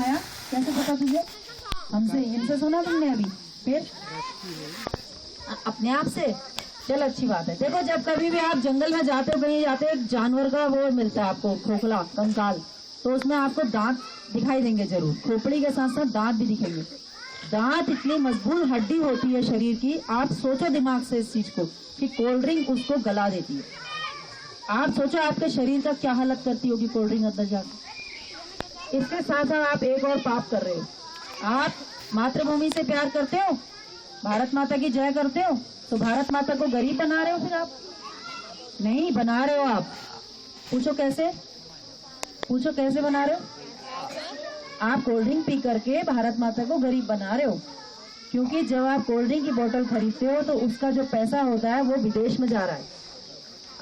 आया? कैसे पता तुझे? हमसे, इनसे सुना तुमने अभी? फिर अपने आप से? चल अच्छी बात है। देखो जब कभी भी आप जंगल में जाते हो, कहीं जाते हो, जानवर का वो मिलता है आपको, खोखला कंकाल, तो उसमें आपको दांत दिखाई देंगे जरूर, खोपड़ी के साथ साथ दांत भी दिखेंगे। दांत इतनी मजबूत हड्डी होती है शरीर की, आप सोचो दिमाग से इस चीज को कि कोल्ड ड्रिंक उसको गला देती है। आप सोचो आपके शरीर का क्या हालत करती होगी कोल्ड ड्रिंक अंदर जाकर। इसके साथ साथ आप एक और पाप कर रहे हो। आप मातृभूमि से प्यार करते हो, भारत माता की जय करते हो, तो भारत माता को गरीब बना रहे हो। फिर आप नहीं बना रहे हो। आप पूछो कैसे, पूछो कैसे बना रहे हो? आप कोल्ड ड्रिंक पी करके भारत माता को गरीब बना रहे हो, क्योंकि जब आप कोल्ड ड्रिंक की बोतल खरीदते हो तो उसका जो पैसा होता है वो विदेश में जा रहा है।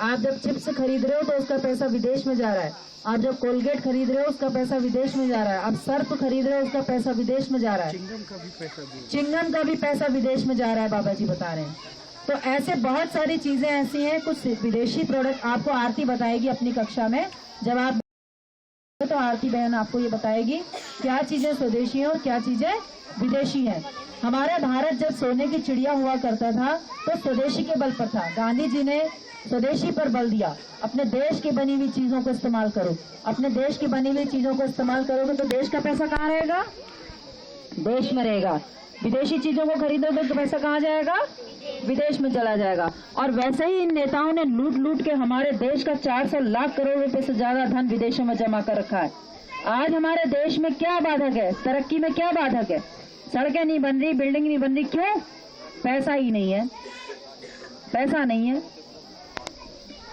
आप जब चिप्स खरीद रहे हो तो उसका पैसा विदेश में जा रहा है। आप जब कोलगेट खरीद रहे हो उसका पैसा विदेश में जा रहा है। आप सर्फ खरीद रहे हो उसका पैसा विदेश में जा रहा है। चिंगम का भी पैसा विदेश में जा रहा है, बाबा जी बता रहे हैं। तो ऐसे बहुत सारी चीजें ऐसी हैं, कुछ विदेशी प्रोडक्ट आपको आरती बताएगी अपनी कक्षा में। जब आप तो आरती बहन आपको ये बताएगी क्या चीजें स्वदेशी हैं और क्या चीजें विदेशी हैं। हमारा भारत जब सोने की चिड़िया हुआ करता था तो स्वदेशी के बल पर था। गांधी जी ने स्वदेशी पर बल दिया। अपने देश की बनी हुई चीजों को इस्तेमाल करो। अपने देश की बनी हुई चीजों को इस्तेमाल करोगे तो देश का पैसा कहाँ रहेगा? देश में रहेगा। विदेशी चीजों को खरीदोगे तो पैसा कहाँ जाएगा? विदेश में चला जाएगा। और वैसे ही इन नेताओं ने लूट लूट के हमारे देश का 400 लाख करोड़ रुपए से ज्यादा धन विदेशों में जमा कर रखा है। आज हमारे देश में क्या बाधक है? तरक्की में क्या बाधक है? सड़कें नहीं बन रही, बिल्डिंग नहीं बन रही, क्यों? पैसा ही नहीं है, पैसा नहीं है।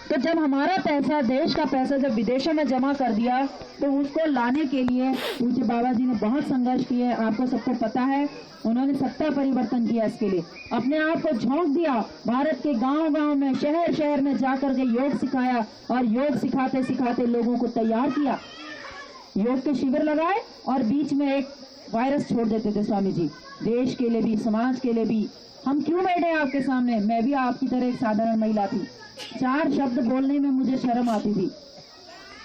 तो जब हमारा पैसा, देश का पैसा जब विदेशों में जमा कर दिया तो उसको लाने के लिए पूज्य बाबा जी ने बहुत संघर्ष किए। आपको सबको पता है, उन्होंने सत्ता परिवर्तन किया। इसके लिए अपने आप को झोंक दिया। भारत के गांव-गांव में, शहर शहर में जाकर के योग सिखाया और योग सिखाते सिखाते लोगों को तैयार किया। योग के शिविर लगाए और बीच में एक वायरस छोड़ देते थे स्वामी जी, देश के लिए भी, समाज के लिए भी। हम क्यों बैठे आपके सामने? मैं भी आपकी तरह एक साधारण महिला थी। 4 शब्द बोलने में मुझे शर्म आती थी,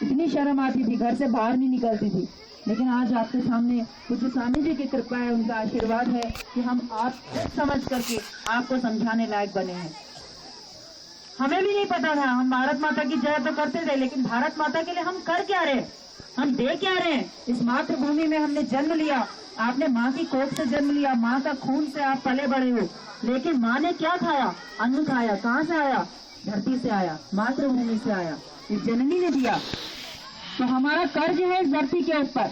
इतनी शर्म आती थी, घर से बाहर नहीं निकलती थी। लेकिन आज आपके सामने कुछ स्वामी जी की कृपा है, उनका आशीर्वाद है कि हम आप समझ करके आपको समझाने लायक बने हैं। हमें भी नहीं पता था। हम भारत माता की जय तो करते थे, लेकिन भारत माता के लिए हम कर क्या रहे, हम दे क्या रहे हैं? इस मातृभूमि में हमने जन्म लिया। आपने माँ की कोख से जन्म लिया, माँ का खून से आप पले बड़े हो। लेकिन माँ ने क्या खाया? अन्न खाया। कहाँ से आया? धरती से आया, मातृभूमि से आया, इस जननी ने दिया। तो हमारा कर्ज है इस धरती के ऊपर।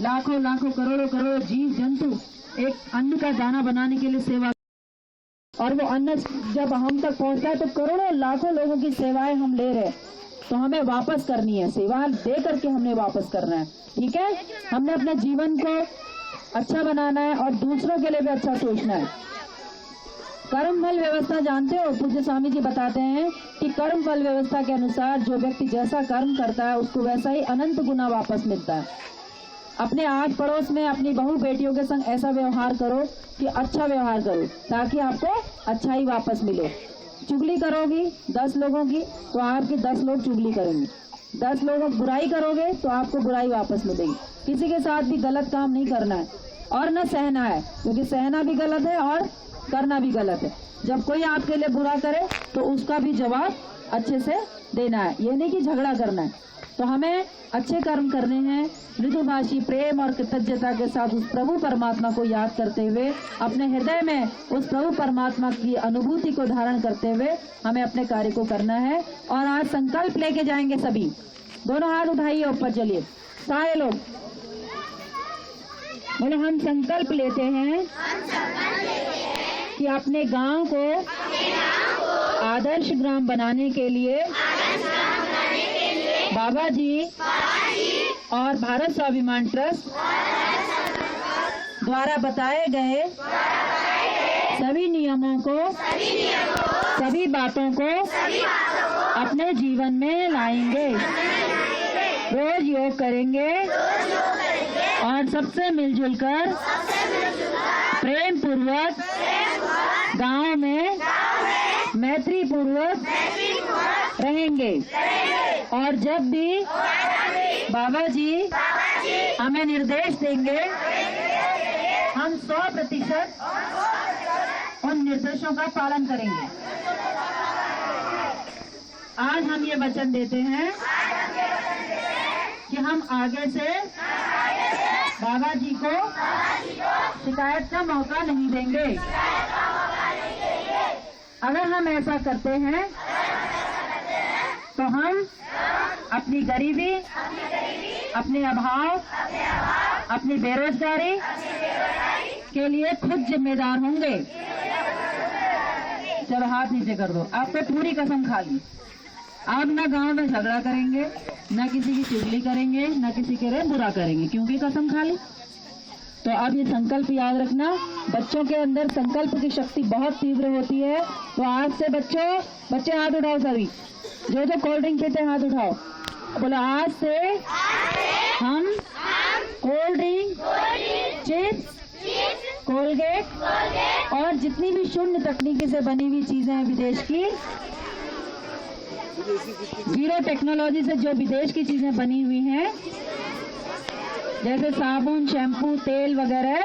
लाखों लाखों करोड़ों करोड़ों जीव जंतु एक अन्न का दाना बनाने के लिए सेवा, और वो अन्न जब हम तक पहुंचता है तो करोड़ों लाखों लोगों की सेवाएं हम ले रहे हैं। तो हमें वापस करनी है, सेवा दे करके हमने वापस करना है। ठीक है? हमने अपने जीवन को अच्छा बनाना है और दूसरों के लिए भी अच्छा सोचना है। कर्म फल व्यवस्था जानते हो? पूज्य स्वामी जी बताते हैं कि कर्म फल व्यवस्था के अनुसार जो व्यक्ति जैसा कर्म करता है उसको वैसा ही अनंत गुना वापस मिलता है। अपने आस पड़ोस में अपनी बहू बेटियों के संग ऐसा व्यवहार करो कि अच्छा व्यवहार करो, ताकि आपको अच्छा ही वापस मिले। चुगली करोगी 10 लोगों की तो आपके 10 लोग चुगली करेंगे। 10 लोगों बुराई करोगे तो आपको बुराई वापस मिलेगी। किसी के साथ भी गलत काम नहीं करना है और न सहना है, क्योंकि सहना भी गलत है और करना भी गलत है। जब कोई आपके लिए बुरा करे तो उसका भी जवाब अच्छे से देना है, ये नहीं कि झगड़ा करना है। तो हमें अच्छे कर्म करने हैं, मृदुभाषी प्रेम और कृतज्ञता के साथ उस प्रभु परमात्मा को याद करते हुए, अपने हृदय में उस प्रभु परमात्मा की अनुभूति को धारण करते हुए हमें अपने कार्य को करना है। और आज संकल्प लेके जाएंगे सभी। दोनों हाथ उठाइए ऊपर, चलिए सारे लोग बोले, हम संकल्प लेते हैं कि अपने गांव को आदर्श ग्राम बनाने के लिए बाबा जी और भारत स्वाभिमान ट्रस्ट द्वारा बताए गए सभी नियमों को, सभी बातों को अपने जीवन में लाएंगे। रोज योग करेंगे और सबसे मिलजुल कर प्रेम पूर्वक गांव में मैत्री पूर्वक रहेंगे। और जब भी बाबा जी हमें निर्देश देंगे, हम 100% उन निर्देशों का पालन करेंगे। आज हम ये वचन देते हैं कि हम आगे से बाबा जी को शिकायत का मौका नहीं देंगे। अगर हम ऐसा करते हैं तो हम अपनी गरीबी, अपने अभाव, अपनी बेरोजगारी के लिए खुद जिम्मेदार होंगे। चलो हाथ नीचे कर दो। आपको पूरी कसम खा ली, आप ना गांव में झगड़ा करेंगे, ना किसी की चुगली करेंगे, ना किसी के लिए बुरा करेंगे, क्योंकि कसम खा ली। तो अब ये संकल्प याद रखना, बच्चों के अंदर संकल्प की शक्ति बहुत तीव्र होती है। तो आज से बच्चे हाथ उठाओ, सभी जो कोल्ड ड्रिंक पीते हाथ उठाओ। बोलो, आज से हम कोल्ड ड्रिंक, चिप्स, कोलगेट और जितनी भी शून्य तकनीकी से बनी हुई चीजें हैं विदेश की, जीरो टेक्नोलॉजी से जो विदेश की चीजें बनी हुई हैं, जैसे साबुन, शैम्पू, तेल वगैरह,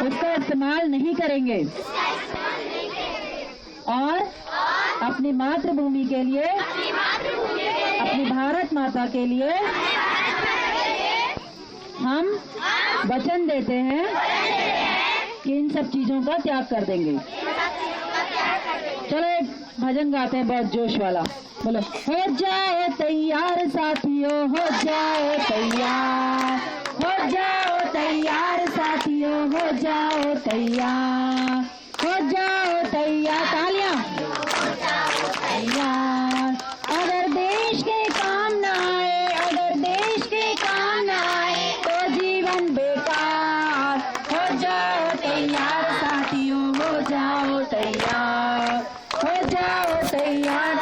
उसका इस्तेमाल नहीं करेंगे और अपनी मातृभूमि के लिए, अपनी भारत माता के लिए हम वचन देते हैं कि इन सब चीजों का त्याग कर देंगे। चलो एक भजन गाते हैं बहुत जोश वाला। बोलो, हो जाओ तैयार साथियों, हो जाओ तैयार, हो जाओ तैयार साथियों, हो जाओ तैयार, हो जाओ तैयार। तालियां। तैयार। अगर देश के काम न आए, अगर देश के काम न आए तो जीवन बेकार। हो जाओ तैयार साथियों, हो जाओ तैयार, हो जाओ तैयार,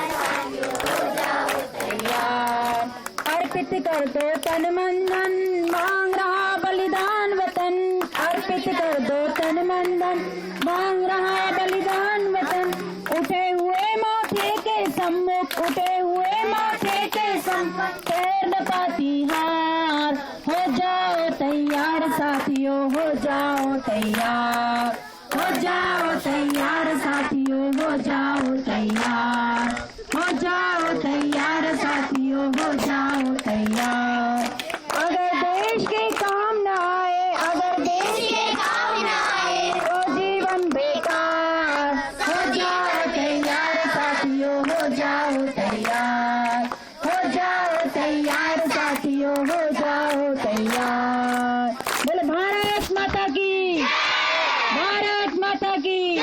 हो जाओ तैयार। अर्पित कर दो तन मन धन, मांग रहा बलिदान वतन। अर्पित कर दो तन मन धन, मांग रहा बलिदान वतन। उठे हुए माथे के सम्मुख, उठे हुए माथे के सम्मुख, पैर न पाती हार। हो जाओ तैयार साथियों, हो जाओ तैयार, हो जाओ तैयार साथियों, हो जाओ तैयार, हो जाओ तैयार साथियों, हो जाओ तैयार। अगर देश के काम न आए, अगर देश के काम न आए तो जीवन बेकार। हो जाओ तैयार साथियों, हो जाओ तैयार, हो जाओ तैयार साथियों, हो जाओ तैयार। बोले भारत माता की, भारत माता की,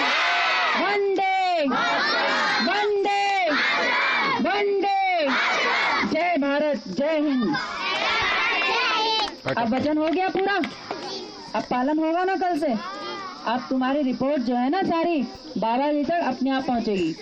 वंदे वंदे वंदे। जय भारत, जय हिंद। अब वचन हो गया पूरा, अब पालन होगा ना कल से। अब तुम्हारी रिपोर्ट जो है ना सारी बाबा जी तक अपने आप पहुंचेगी।